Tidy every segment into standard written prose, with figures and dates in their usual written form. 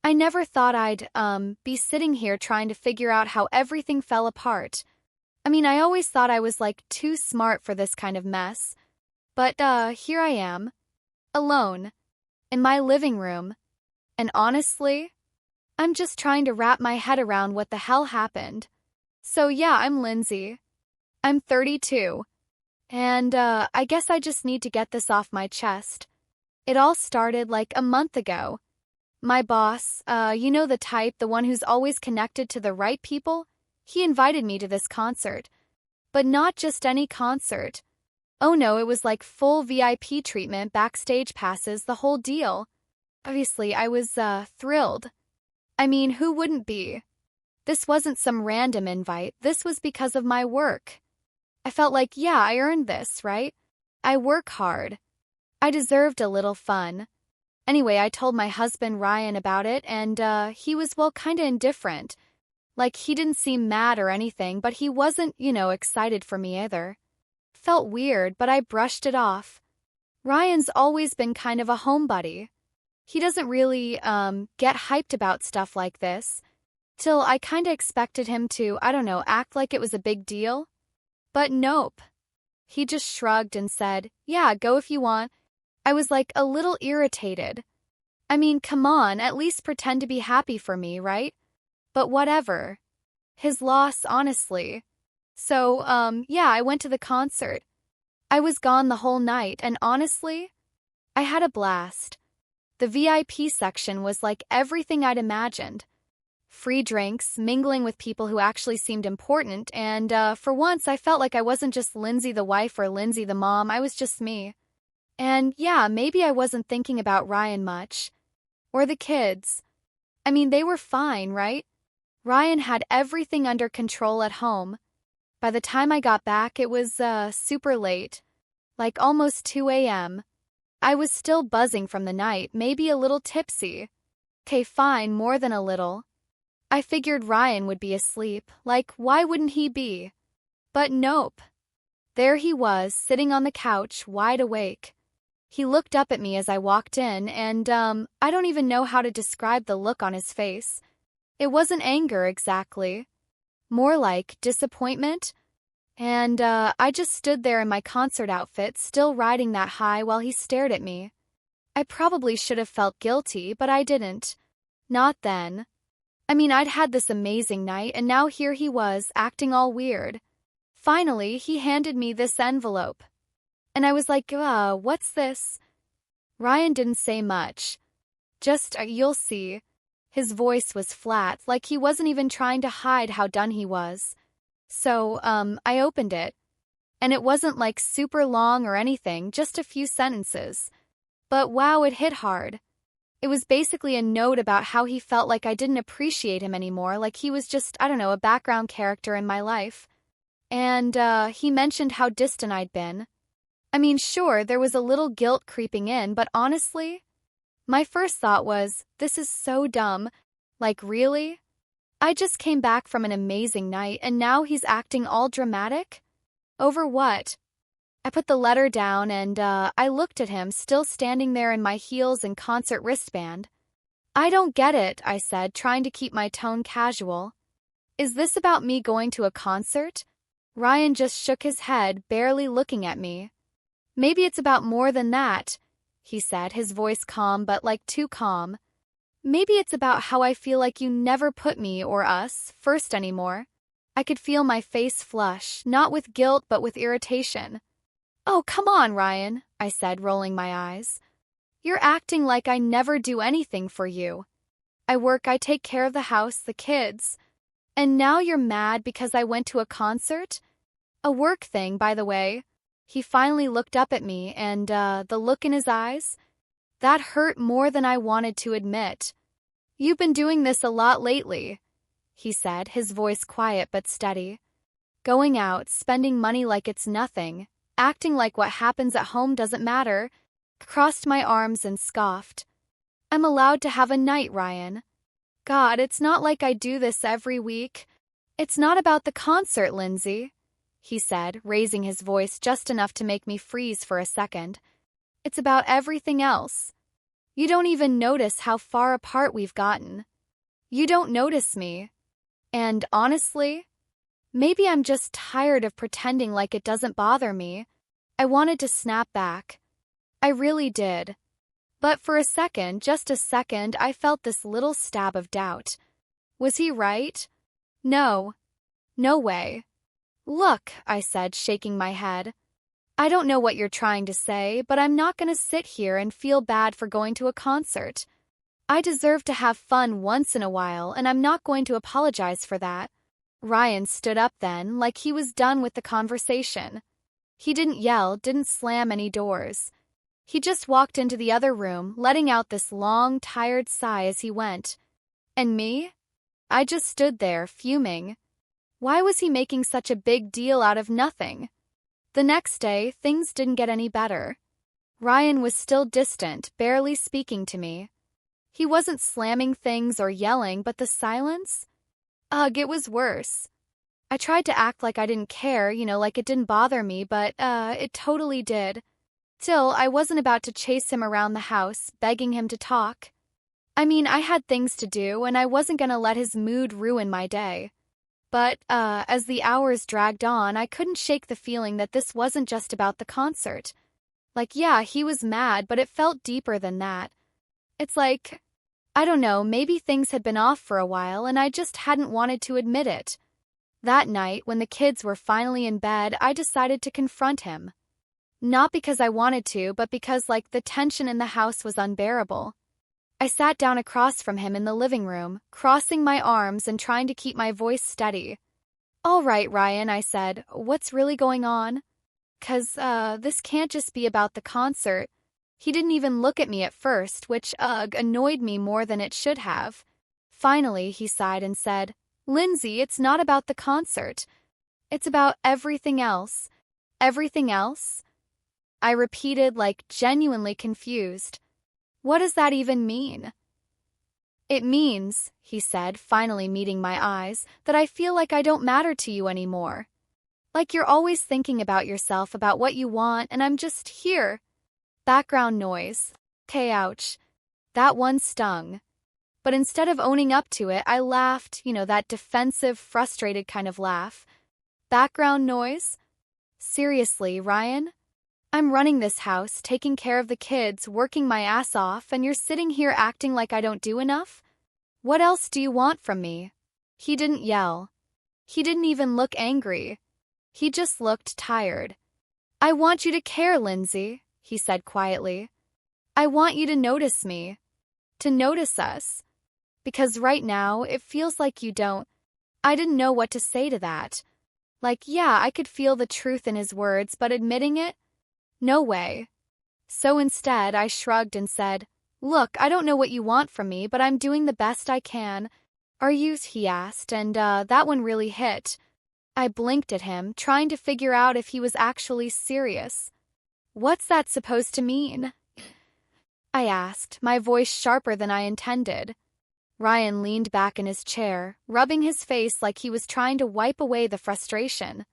I never thought I'd be sitting here trying to figure out how everything fell apart. I mean, I always thought I was like too smart for this kind of mess. But here I am, alone, in my living room. And honestly, I'm just trying to wrap my head around what the hell happened. So yeah, I'm Lindsay. I'm 32. And I guess I just need to get this off my chest. It all started like a month ago. My boss, you know the type, the one who's always connected to the right people, he invited me to this concert. But not just any concert. Oh no, it was like full VIP treatment, backstage passes, the whole deal. Obviously, I was, thrilled. I mean, who wouldn't be? This wasn't some random invite, this was because of my work. I felt like, yeah, I earned this, right? I work hard. I deserved a little fun. Anyway, I told my husband Ryan about it, and he was, well, kinda indifferent. Like, he didn't seem mad or anything, but he wasn't, excited for me either. Felt weird, but I brushed it off. Ryan's always been kind of a homebody. He doesn't really, get hyped about stuff like this. Till I kinda expected him to, I don't know, act like it was a big deal. But nope. He just shrugged and said, yeah, go if you want. I was like a little irritated. I mean, come on, at least pretend to be happy for me, right? But whatever. His loss, honestly. So, yeah, I went to the concert. I was gone the whole night, and honestly, I had a blast. The VIP section was like everything I'd imagined. Free drinks, mingling with people who actually seemed important, and for once I felt like I wasn't just Lindsay the wife or Lindsay the mom, I was just me. And yeah, maybe I wasn't thinking about Ryan much. Or the kids. I mean, they were fine, right? Ryan had everything under control at home. By the time I got back, it was, super late. Like almost 2 a.m. I was still buzzing from the night, maybe a little tipsy. Okay, fine, more than a little. I figured Ryan would be asleep, like why wouldn't he be? But nope. There he was, sitting on the couch, wide awake. He looked up at me as I walked in, and I don't even know how to describe the look on his face. It wasn't anger exactly. More like disappointment. And I just stood there in my concert outfit, still riding that high while he stared at me. I probably should have felt guilty, but I didn't. Not then. I mean, I'd had this amazing night, and now here he was, acting all weird. Finally, he handed me this envelope. And I was like, what's this? Ryan didn't say much. Just, you'll see. His voice was flat, like he wasn't even trying to hide how done he was. So, I opened it. And it wasn't like super long or anything, just a few sentences. But wow, it hit hard. It was basically a note about how he felt like I didn't appreciate him anymore, like he was just, I don't know, a background character in my life. And he mentioned how distant I'd been. I mean, sure, there was a little guilt creeping in, but honestly, my first thought was, this is so dumb. Like, really? I just came back from an amazing night, and now he's acting all dramatic? Over what? I put the letter down, and I looked at him, still standing there in my heels and concert wristband. I don't get it, I said, trying to keep my tone casual. Is this about me going to a concert? Ryan just shook his head, barely looking at me. Maybe it's about more than that, he said, his voice calm but like too calm. Maybe it's about how I feel like you never put me, or us, first anymore. I could feel my face flush, not with guilt but with irritation. Oh, come on, Ryan, I said, rolling my eyes. You're acting like I never do anything for you. I work, I take care of the house, the kids. And now you're mad because I went to a concert? A work thing, by the way. He finally looked up at me, and the look in his eyes? That hurt more than I wanted to admit. You've been doing this a lot lately, he said, his voice quiet but steady. Going out, spending money like it's nothing, acting like what happens at home doesn't matter, crossed my arms and scoffed. I'm allowed to have a night, Ryan. God, it's not like I do this every week. It's not about the concert, Lindsay, he said, raising his voice just enough to make me freeze for a second. It's about everything else. You don't even notice how far apart we've gotten. You don't notice me. And honestly, maybe I'm just tired of pretending like it doesn't bother me. I wanted to snap back. I really did. But for a second, just a second, I felt this little stab of doubt. Was he right? No. No way. Look, I said, shaking my head. I don't know what you're trying to say, but I'm not going to sit here and feel bad for going to a concert. I deserve to have fun once in a while, and I'm not going to apologize for that. Ryan stood up then, like he was done with the conversation. He didn't yell, didn't slam any doors. He just walked into the other room, letting out this long, tired sigh as he went. And me? I just stood there, fuming. Why was he making such a big deal out of nothing? The next day, things didn't get any better. Ryan was still distant, barely speaking to me. He wasn't slamming things or yelling, but the silence? Ugh, it was worse. I tried to act like I didn't care, like it didn't bother me, but, it totally did. Still, I wasn't about to chase him around the house, begging him to talk. I mean, I had things to do, and I wasn't gonna let his mood ruin my day. But, as the hours dragged on, I couldn't shake the feeling that this wasn't just about the concert. Like, yeah, he was mad, but it felt deeper than that. It's like, I don't know, maybe things had been off for a while, and I just hadn't wanted to admit it. That night, when the kids were finally in bed, I decided to confront him. Not because I wanted to, but because, the tension in the house was unbearable. I sat down across from him in the living room, crossing my arms and trying to keep my voice steady. All right, Ryan, I said, what's really going on? 'Cause, this can't just be about the concert. He didn't even look at me at first, which, annoyed me more than it should have. Finally, he sighed and said, Lindsay, it's not about the concert. It's about everything else. Everything else? I repeated, genuinely confused. What does that even mean? It means, he said, finally meeting my eyes, that I feel like I don't matter to you anymore. Like you're always thinking about yourself, about what you want, and I'm just here. Background noise. Okay, ouch. That one stung. But instead of owning up to it, I laughed, that defensive, frustrated kind of laugh. Background noise? Seriously, Ryan? I'm running this house, taking care of the kids, working my ass off, and you're sitting here acting like I don't do enough? What else do you want from me? He didn't yell. He didn't even look angry. He just looked tired. I want you to care, Lindsay, he said quietly. I want you to notice me. To notice us. Because right now, it feels like you don't. I didn't know what to say to that. Yeah, I could feel the truth in his words, but admitting it? No way. So instead, I shrugged and said, Look, I don't know what you want from me, but I'm doing the best I can. Are you? He asked, and that one really hit. I blinked at him, trying to figure out if he was actually serious. What's that supposed to mean? I asked, my voice sharper than I intended. Ryan leaned back in his chair, rubbing his face like he was trying to wipe away the frustration.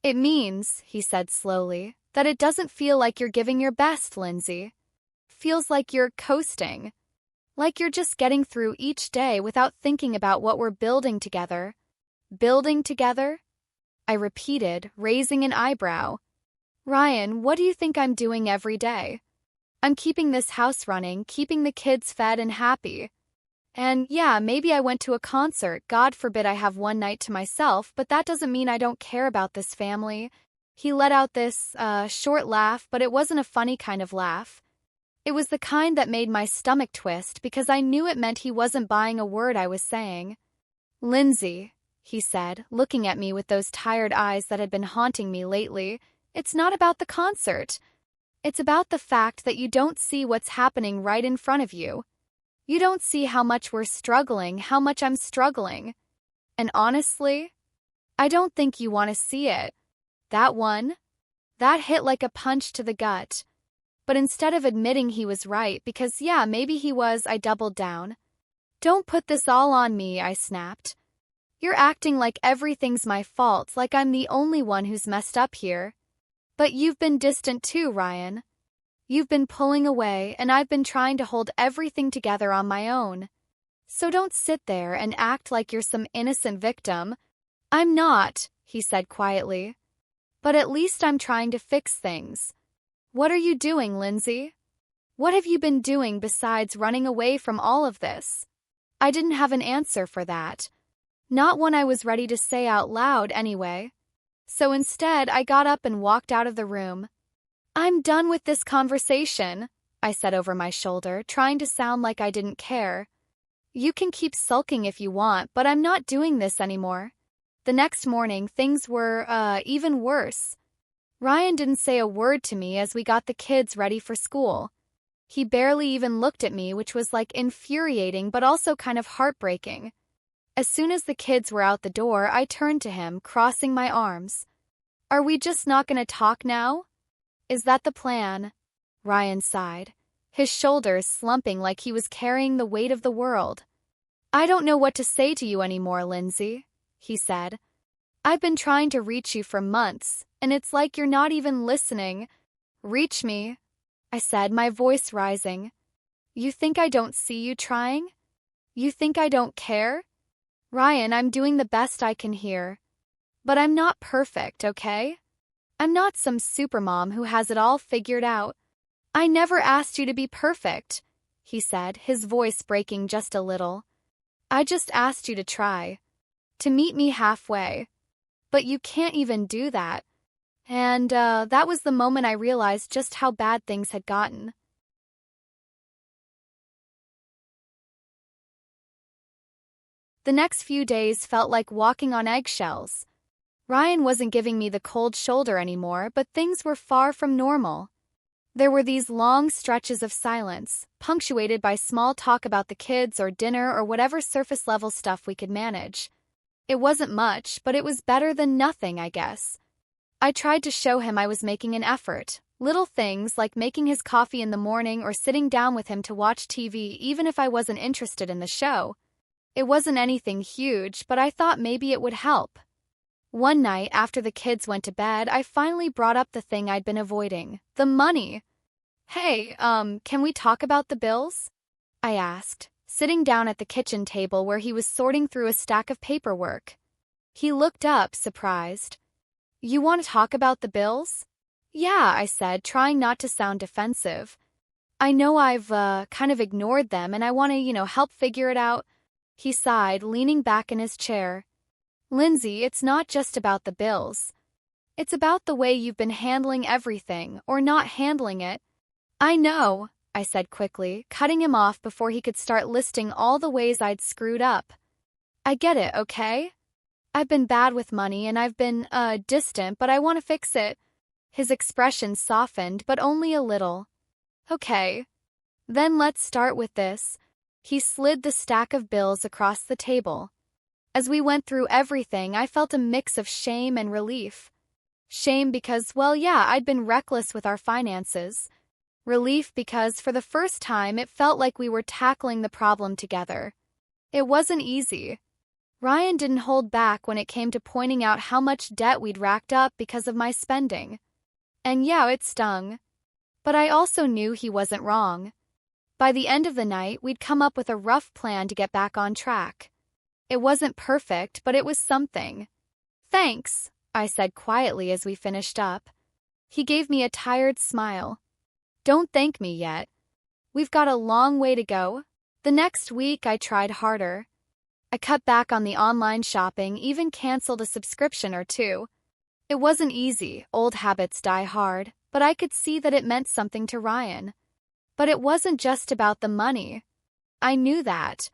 It means, he said slowly, that it doesn't feel like you're giving your best, Lindsay. Feels like you're coasting. Like you're just getting through each day without thinking about what we're building together. Building together? I repeated, raising an eyebrow. Ryan, what do you think I'm doing every day? I'm keeping this house running, keeping the kids fed and happy. And yeah, maybe I went to a concert, God forbid I have one night to myself, but that doesn't mean I don't care about this family. He let out this, short laugh, but it wasn't a funny kind of laugh. It was the kind that made my stomach twist because I knew it meant he wasn't buying a word I was saying. Lindsay, he said, looking at me with those tired eyes that had been haunting me lately, it's not about the concert. It's about the fact that you don't see what's happening right in front of you. You don't see how much we're struggling, how much I'm struggling. And honestly, I don't think you want to see it. That hit like a punch to the gut. But instead of admitting he was right, because yeah, maybe he was, I doubled down. Don't put this all on me, I snapped. You're acting like everything's my fault, like I'm the only one who's messed up here. But you've been distant too, Ryan. You've been pulling away, and I've been trying to hold everything together on my own. So don't sit there and act like you're some innocent victim. I'm not, he said quietly. But at least I'm trying to fix things. What are you doing, Lindsay? What have you been doing besides running away from all of this? I didn't have an answer for that. Not one I was ready to say out loud, anyway. So instead, I got up and walked out of the room. I'm done with this conversation, I said over my shoulder, trying to sound like I didn't care. You can keep sulking if you want, but I'm not doing this anymore. The next morning, things were, even worse. Ryan didn't say a word to me as we got the kids ready for school. He barely even looked at me, which was like infuriating but also kind of heartbreaking. As soon as the kids were out the door, I turned to him, crossing my arms. Are we just not going to talk now? Is that the plan? Ryan sighed, his shoulders slumping like he was carrying the weight of the world. I don't know what to say to you anymore, Lindsay, he said. I've been trying to reach you for months, and it's like you're not even listening. Reach me, I said, my voice rising. You think I don't see you trying? You think I don't care? Ryan, I'm doing the best I can here. But I'm not perfect, okay? I'm not some supermom who has it all figured out. I never asked you to be perfect, he said, his voice breaking just a little. I just asked you to try. To meet me halfway. But you can't even do that. And, that was the moment I realized just how bad things had gotten. The next few days felt like walking on eggshells. Ryan wasn't giving me the cold shoulder anymore, but things were far from normal. There were these long stretches of silence, punctuated by small talk about the kids or dinner or whatever surface-level stuff we could manage. It wasn't much, but it was better than nothing, I guess. I tried to show him I was making an effort. Little things like making his coffee in the morning or sitting down with him to watch TV even if I wasn't interested in the show. It wasn't anything huge, but I thought maybe it would help. One night, after the kids went to bed, I finally brought up the thing I'd been avoiding, the money. Hey, can we talk about the bills? I asked, sitting down at the kitchen table where he was sorting through a stack of paperwork. He looked up, surprised. You want to talk about the bills? Yeah, I said, trying not to sound defensive. I know I've, kind of ignored them and I want to, help figure it out. He sighed, leaning back in his chair. Lindsay, it's not just about the bills. It's about the way you've been handling everything, or not handling it. I know, I said quickly, cutting him off before he could start listing all the ways I'd screwed up. I get it, okay? I've been bad with money and I've been, distant, but I want to fix it. His expression softened, but only a little. Okay. Then let's start with this. He slid the stack of bills across the table. As we went through everything, I felt a mix of shame and relief. Shame because, well, yeah, I'd been reckless with our finances. Relief because, for the first time, it felt like we were tackling the problem together. It wasn't easy. Ryan didn't hold back when it came to pointing out how much debt we'd racked up because of my spending. And yeah, it stung. But I also knew he wasn't wrong. By the end of the night, we'd come up with a rough plan to get back on track. It wasn't perfect, but it was something. Thanks, I said quietly as we finished up. He gave me a tired smile. Don't thank me yet. We've got a long way to go. The next week, I tried harder. I cut back on the online shopping, even canceled a subscription or two. It wasn't easy, old habits die hard, but I could see that it meant something to Ryan. But it wasn't just about the money. I knew that.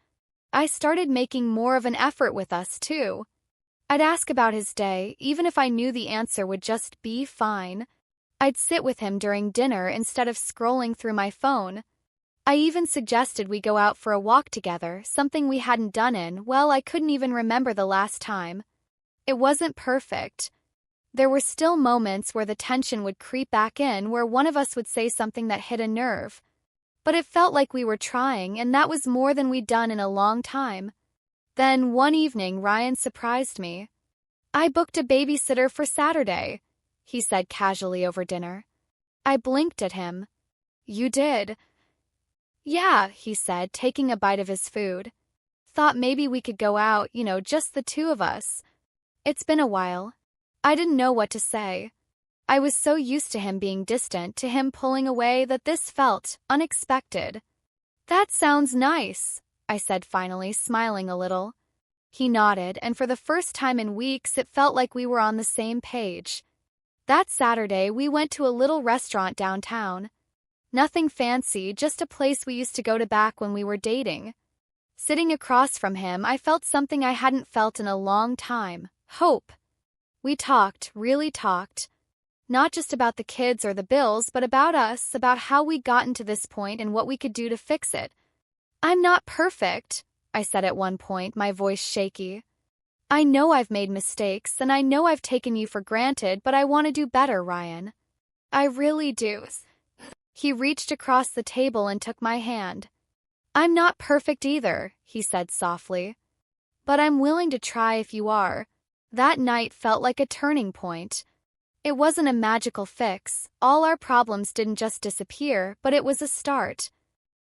I started making more of an effort with us, too. I'd ask about his day, even if I knew the answer would just be fine. I'd sit with him during dinner instead of scrolling through my phone. I even suggested we go out for a walk together, something we hadn't done in, well, I couldn't even remember the last time. It wasn't perfect. There were still moments where the tension would creep back in, where one of us would say something that hit a nerve. But it felt like we were trying, and that was more than we'd done in a long time. Then, one evening, Ryan surprised me. I booked a babysitter for Saturday, he said casually over dinner. I blinked at him. You did? Yeah, he said, taking a bite of his food. Thought maybe we could go out, just the two of us. It's been a while. I didn't know what to say. I was so used to him being distant, to him pulling away, that this felt unexpected. That sounds nice, I said finally, smiling a little. He nodded, and for the first time in weeks it felt like we were on the same page. That Saturday we went to a little restaurant downtown. Nothing fancy, just a place we used to go to back when we were dating. Sitting across from him, I felt something I hadn't felt in a long time: hope. We talked, really talked. Not just about the kids or the bills, but about us, about how we'd gotten to this point and what we could do to fix it. I'm not perfect, I said at one point, my voice shaky. I know I've made mistakes, and I know I've taken you for granted, but I want to do better, Ryan. I really do. He reached across the table and took my hand. I'm not perfect either, he said softly. But I'm willing to try if you are. That night felt like a turning point. It wasn't a magical fix. All our problems didn't just disappear, but it was a start.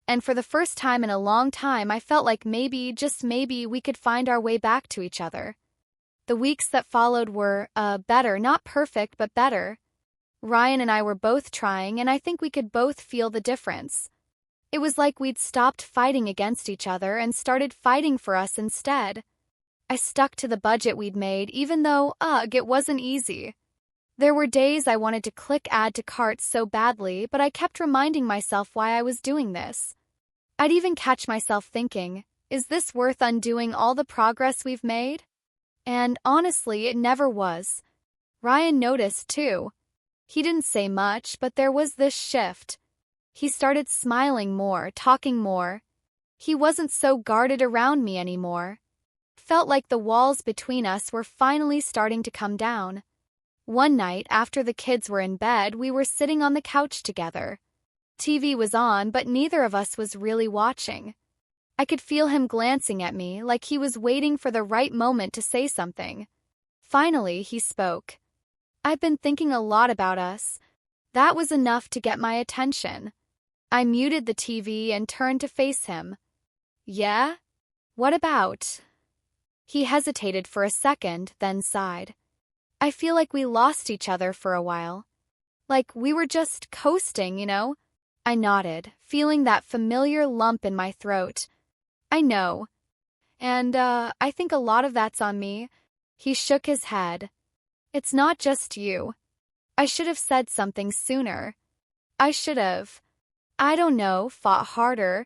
And for the first time in a long time, I felt like maybe, just maybe, we could find our way back to each other. The weeks that followed were, better, not perfect, but better. Ryan and I were both trying, and I think we could both feel the difference. It was like we'd stopped fighting against each other and started fighting for us instead. I stuck to the budget we'd made, even though, it wasn't easy. There were days I wanted to click add to cart so badly, but I kept reminding myself why I was doing this. I'd even catch myself thinking, is this worth undoing all the progress we've made? And honestly, it never was. Ryan noticed, too. He didn't say much, but there was this shift. He started smiling more, talking more. He wasn't so guarded around me anymore. Felt like the walls between us were finally starting to come down. One night, after the kids were in bed, we were sitting on the couch together. TV was on, but neither of us was really watching. I could feel him glancing at me, like he was waiting for the right moment to say something. Finally, he spoke. I've been thinking a lot about us. That was enough to get my attention. I muted the TV and turned to face him. Yeah? What about? He hesitated for a second, then sighed. I feel like we lost each other for a while. Like we were just coasting, I nodded, feeling that familiar lump in my throat. I know. And, I think a lot of that's on me. He shook his head. It's not just you. I should have said something sooner. I should have. I don't know, fought harder.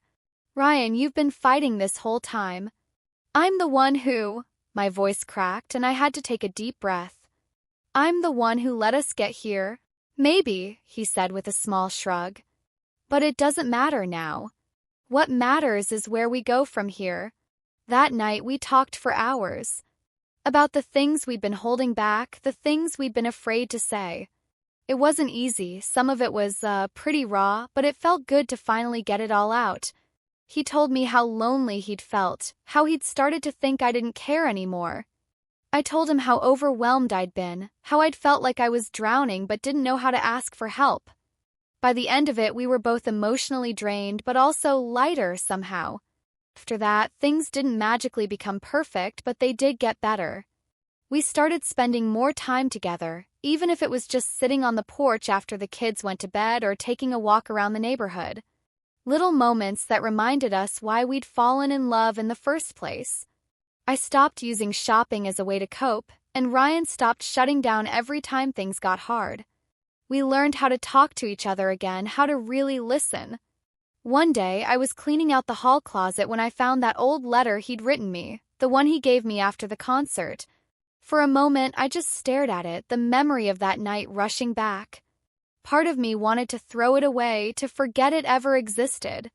Ryan, you've been fighting this whole time. I'm the one who... My voice cracked and I had to take a deep breath. I'm the one who let us get here. Maybe, he said with a small shrug. But it doesn't matter now. What matters is where we go from here. That night we talked for hours. About the things we'd been holding back, the things we'd been afraid to say. It wasn't easy, some of it was, pretty raw, but it felt good to finally get it all out. He told me how lonely he'd felt, how he'd started to think I didn't care anymore. I told him how overwhelmed I'd been, how I'd felt like I was drowning but didn't know how to ask for help. By the end of it, we were both emotionally drained but also lighter somehow. After that, things didn't magically become perfect, but they did get better. We started spending more time together, even if it was just sitting on the porch after the kids went to bed or taking a walk around the neighborhood. Little moments that reminded us why we'd fallen in love in the first place. I stopped using shopping as a way to cope, and Ryan stopped shutting down every time things got hard. We learned how to talk to each other again, how to really listen. One day, I was cleaning out the hall closet when I found that old letter he'd written me, the one he gave me after the concert. For a moment, I just stared at it, the memory of that night rushing back. Part of me wanted to throw it away, to forget it ever existed.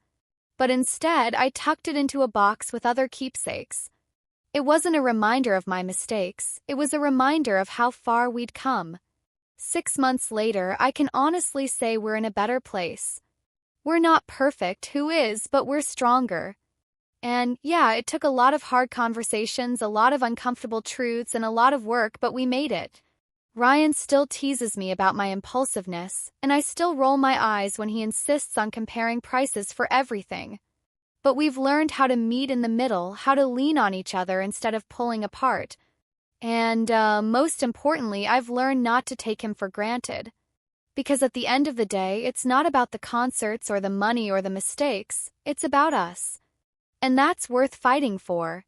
But instead, I tucked it into a box with other keepsakes. It wasn't a reminder of my mistakes, it was a reminder of how far we'd come. 6 months later, I can honestly say we're in a better place. We're not perfect, who is, but we're stronger. And yeah, it took a lot of hard conversations, a lot of uncomfortable truths, and a lot of work, but we made it. Ryan still teases me about my impulsiveness, and I still roll my eyes when he insists on comparing prices for everything. But we've learned how to meet in the middle, how to lean on each other instead of pulling apart. And, most importantly, I've learned not to take him for granted. Because at the end of the day, it's not about the concerts or the money or the mistakes, it's about us. And that's worth fighting for.